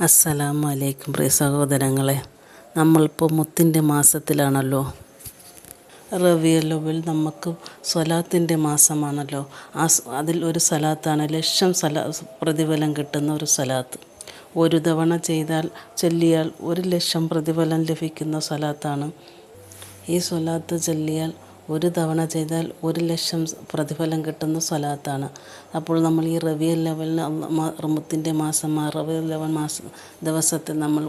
അസ്സലാമു അലൈക്കും പ്രിയ സഹോദരങ്ങളെ, നമ്മളിപ്പോൾ മുത്തിൻ്റെ മാസത്തിലാണല്ലോ. റബീഉൽ അവ്വൽ നമുക്ക് സ്വലാത്തിൻ്റെ മാസമാണല്ലോ. അതിൽ ഒരു സ്വലാത്താണ് ലക്ഷം പ്രതിഫലം കിട്ടുന്ന ഒരു സ്വലാത്ത്. ഒരു തവണ ചൊല്ലിയാൽ 1,00,000 പ്രതിഫലം ലഭിക്കുന്ന സ്വലാത്താണ്. ഈ സ്വലാത്ത് ചൊല്ലിയാൽ ഒരു തവണ ചെയ്താൽ 1,00,000 പ്രതിഫലം കിട്ടുന്ന സ്വലാത്താണ്. അപ്പോൾ നമ്മൾ ഈ റബീഉൽ അവ്വലിന് മുത്തിൻ്റെ മാസം റബീഉൽ അവ്വൽ ദിവസത്തിൽ നമ്മൾ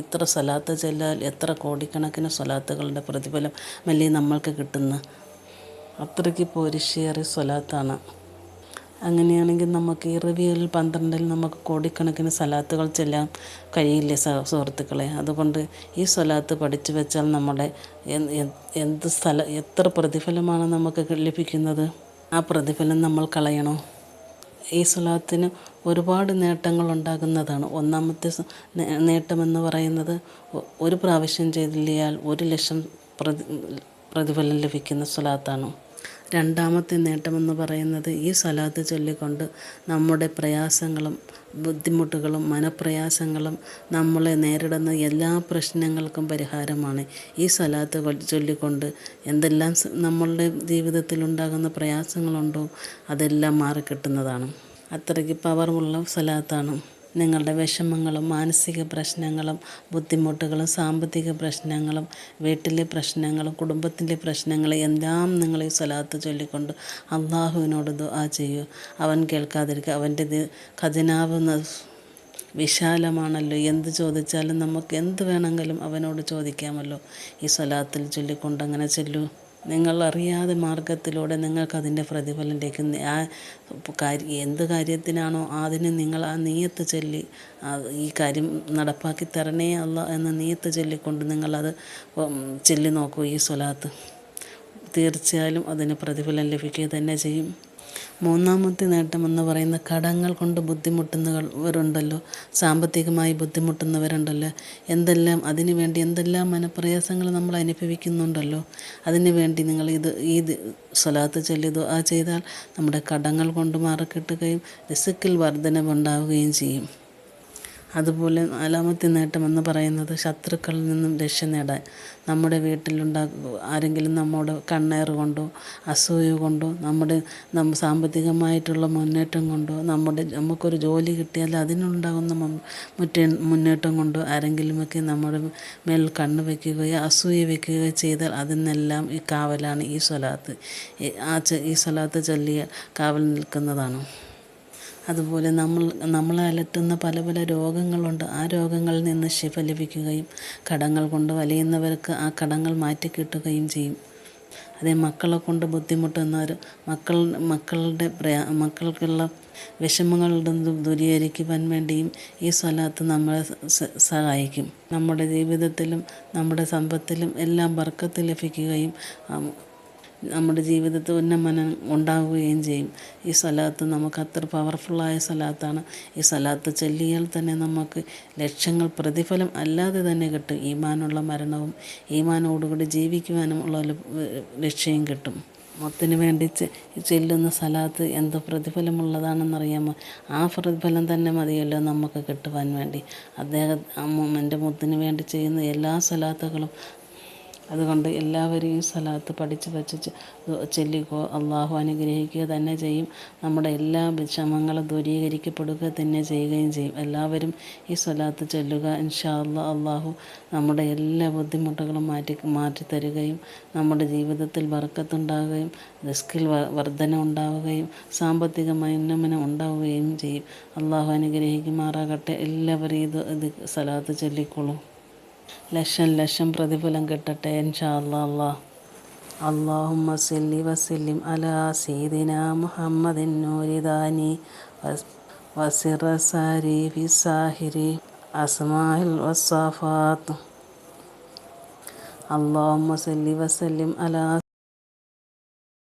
ഇത്ര സ്വലാത്ത് ചൊല്ലിയാൽ എത്ര കോടിക്കണക്കിന് സ്വലാത്തുകളുടെ പ്രതിഫലം അല്ലേ നമ്മൾക്ക് കിട്ടുന്ന. അത്രയ്ക്ക് പോരിശേറിയ സ്വലാത്താണ്. അങ്ങനെയാണെങ്കിൽ നമുക്ക് ഈ റബീഉൽ 12 നമുക്ക് കോടിക്കണക്കിന് സ്വലാത്തുകൾ ചൊല്ലാൻ കഴിയില്ലേ സുഹൃത്തുക്കളെ? അതുകൊണ്ട് ഈ സ്വലാത്ത് പഠിച്ചു വെച്ചാൽ നമ്മുടെ എത്ര പ്രതിഫലമാണ് നമുക്ക് ലഭിക്കുന്നത്. ആ പ്രതിഫലം നമ്മൾ കളയണോ? ഈ സ്വലാത്തിന് ഒരുപാട് നേട്ടങ്ങൾ ഉണ്ടാകുന്നതാണ്. ഒന്നാമത്തെ നേട്ടമെന്ന് പറയുന്നത്, ഒരു പ്രാവശ്യം ചൊല്ലിയാൽ 1,00,000 പ്രതിഫലം ലഭിക്കുന്ന സ്വലാത്താണ്. രണ്ടാമത്തെ നേട്ടമെന്ന് പറയുന്നത്, ഈ സ്വലാത്ത് ചൊല്ലിക്കൊണ്ട് നമ്മുടെ പ്രയാസങ്ങളും ബുദ്ധിമുട്ടുകളും മനപ്രയാസങ്ങളും നമ്മളെ നേരിടുന്ന എല്ലാ പ്രശ്നങ്ങൾക്കും പരിഹാരമാണ്. ഈ സ്വലാത്ത് ചൊല്ലിക്കൊണ്ട് എന്തെല്ലാം നമ്മളുടെ ജീവിതത്തിലുണ്ടാകുന്ന പ്രയാസങ്ങളുണ്ടോ അതെല്ലാം മാറിക്കിട്ടുന്നതാണ്. അത്രയ്ക്ക് പവറുള്ള സ്വലാത്താണ്. നിങ്ങളുടെ വിഷമങ്ങളും മാനസിക പ്രശ്നങ്ങളും ബുദ്ധിമുട്ടുകളും സാമ്പത്തിക പ്രശ്നങ്ങളും വീട്ടിലെ പ്രശ്നങ്ങളും കുടുംബത്തിലെ പ്രശ്നങ്ങളും എല്ലാം നിങ്ങൾ ഈ സ്വലാത്ത് ചൊല്ലിക്കൊണ്ട് അള്ളാഹുവിനോട് ദുആ ചെയ്യൂ. അവൻ കേൾക്കാതിരിക്കുക. അവൻ്റെ ഖജനാവ് വിശാലമാണല്ലോ. എന്ത് ചോദിച്ചാലും നമുക്ക് എന്ത് വേണമെങ്കിലും അവനോട് ചോദിക്കാമല്ലോ. ഈ സ്വലാത്തിൽ ചൊല്ലിക്കൊണ്ട് അങ്ങനെ ചൊല്ലൂ. നിങ്ങൾ അറിയാതെ മാർഗത്തിലൂടെ നിങ്ങൾക്കതിൻ്റെ പ്രതിഫലം ലഭിക്കും. എന്ത് കാര്യത്തിനാണോ അതിന് നിങ്ങൾ ആ നിയ്യത്ത് ചൊല്ലി ഈ കാര്യം നടപ്പാക്കി തരണേ അല്ലാഹ് എന്ന നിയ്യത്ത് ചൊല്ലിക്കൊണ്ട് നിങ്ങളത് ചൊല്ലി നോക്കൂ. ഈ സ്വലാത്ത് തീർച്ചയായും അതിന് പ്രതിഫലം ലഭിക്കുക തന്നെ ചെയ്യും. മൂന്നാമത്തെ നേട്ടമെന്ന് പറയുന്ന, കടങ്ങൾ കൊണ്ട് ബുദ്ധിമുട്ടുന്നവരുണ്ടല്ലോ, സാമ്പത്തികമായി ബുദ്ധിമുട്ടുന്നവരുണ്ടല്ലോ, അതിനുവേണ്ടി എന്തെല്ലാം മനപ്രയാസങ്ങൾ നമ്മൾ അനുഭവിക്കുന്നുണ്ടല്ലോ. അതിനുവേണ്ടി നിങ്ങൾ ഈ സ്വലാത്ത് ചൊല്ലി ദുആ ചെയ്താൽ നമ്മുടെ കടങ്ങൾ കൊണ്ട് മാറിക്കിട്ടുകയും റിസ്ക്കിൽ വർധനവുണ്ടാവുകയും ചെയ്യും. അതുപോലെ നാലാമത്തെ നേട്ടമെന്ന് പറയുന്നത്, ശത്രുക്കളിൽ നിന്നും രക്ഷ നേടാൻ. നമ്മുടെ ആരെങ്കിലും നമ്മോട് കണ്ണേറ് കൊണ്ടോ അസൂയ കൊണ്ടോ സാമ്പത്തികമായിട്ടുള്ള മുന്നേറ്റം കൊണ്ടോ നമുക്കൊരു ജോലി കിട്ടിയാൽ അതിനുണ്ടാകുന്ന മുന്നേറ്റം കൊണ്ടോ ആരെങ്കിലുമൊക്കെ നമ്മുടെ മേൽ കണ്ണ് വയ്ക്കുകയോ അസൂയ വയ്ക്കുകയോ ചെയ്താൽ അതിനെല്ലാം ഈ കാവലാണ് ഈ സ്വലാത്ത്. ഈ സ്വലാത്ത് ചൊല്ലിയ കാവൽ നിൽക്കുന്നതാണ്. അതുപോലെ നമ്മളെ അലട്ടുന്ന പല പല രോഗങ്ങളുണ്ട്. ആ രോഗങ്ങളിൽ നിന്ന് ശിഫ ലഭിക്കുകയും കടങ്ങൾ കൊണ്ട് വലയുന്നവർക്ക് ആ കടങ്ങൾ മാറ്റിക്കിട്ടുകയും ചെയ്യും. അതേ മക്കളെ കൊണ്ട് ബുദ്ധിമുട്ടുന്നവർ മക്കൾക്കുള്ള വിഷമങ്ങളിൽ നിന്ന് ദൂരീകരിക്കുവാൻ വേണ്ടിയും ഈ സ്വലാത്ത് നമ്മളെ സഹായിക്കും. നമ്മുടെ ജീവിതത്തിലും നമ്മുടെ സമ്പത്തിലും എല്ലാം ബർക്കത്ത് ലഭിക്കുകയും നമ്മുടെ ജീവിതത്തിൽ ഉന്നമനം ഉണ്ടാവുകയും ചെയ്യും. ഈ സ്വലാത്ത് നമുക്ക് അത്ര പവർഫുള്ളായ സ്വലാത്താണ്. ഈ സ്വലാത്ത് ചൊല്ലിയാൽ തന്നെ നമുക്ക് ലക്ഷങ്ങൾ പ്രതിഫലം അല്ലാതെ തന്നെ കിട്ടും. ഈമാനുള്ള മരണവും ഈമാനോടുകൂടി ജീവിക്കുവാനും ഉള്ള ലക്ഷ്യം കിട്ടും. മുത്തിന് വേണ്ടി ചൊല്ലുന്ന സ്വലാത്ത് എന്ത് പ്രതിഫലമുള്ളതാണെന്നറിയാമോ? ആ പ്രതിഫലം തന്നെ മതിയല്ലോ നമുക്ക് കിട്ടുവാൻ വേണ്ടി. എൻ്റെ മുത്തിന് വേണ്ടി ചെയ്യുന്ന എല്ലാ സ്വലാത്തുകളും. അതുകൊണ്ട് എല്ലാവരും ഈ സ്വലാത്ത് പഠിച്ച് വെച്ച് ചൊല്ലിക്കോ. അള്ളാഹു അനുഗ്രഹിക്കുക തന്നെ ചെയ്യും. നമ്മുടെ എല്ലാ വിഷമങ്ങളും ദൂരീകരിക്കപ്പെടുക തന്നെ ചെയ്യുകയും ചെയ്യും. എല്ലാവരും ഈ സ്വലാത്ത് ചൊല്ലുക. ഇൻഷാ അല്ലാഹ് അള്ളാഹു നമ്മുടെ എല്ലാ ബുദ്ധിമുട്ടുകളും മാറ്റി തരികയും നമ്മുടെ ജീവിതത്തിൽ ബർക്കത്തുണ്ടാവുകയും റിസ്കിൽ വർധന ഉണ്ടാവുകയും സാമ്പത്തികമായി ഉന്നമനം ഉണ്ടാവുകയും ചെയ്യും. അള്ളാഹു അനുഗ്രഹിക്കുമാറാകട്ടെ. എല്ലാവരും ഇത് സ്വലാത്ത് ചൊല്ലിക്കോളൂ. ലക്ഷം പ്രതിഫലം കിട്ടട്ടെ ഇൻഷാ അല്ലാഹ്. അല്ലാഹുമ്മ സല്ലി വസല്ലിം അലാ സയ്യിദിനാ മുഹമ്മദിൻ നൂരിദാനി വസിറ സാരി ഫി സാഹിരി അസ്മാഇൽ വസ്സാഫാത്ത്. അല്ലാഹുമ്മ സല്ലി വസല്ലിം അലാ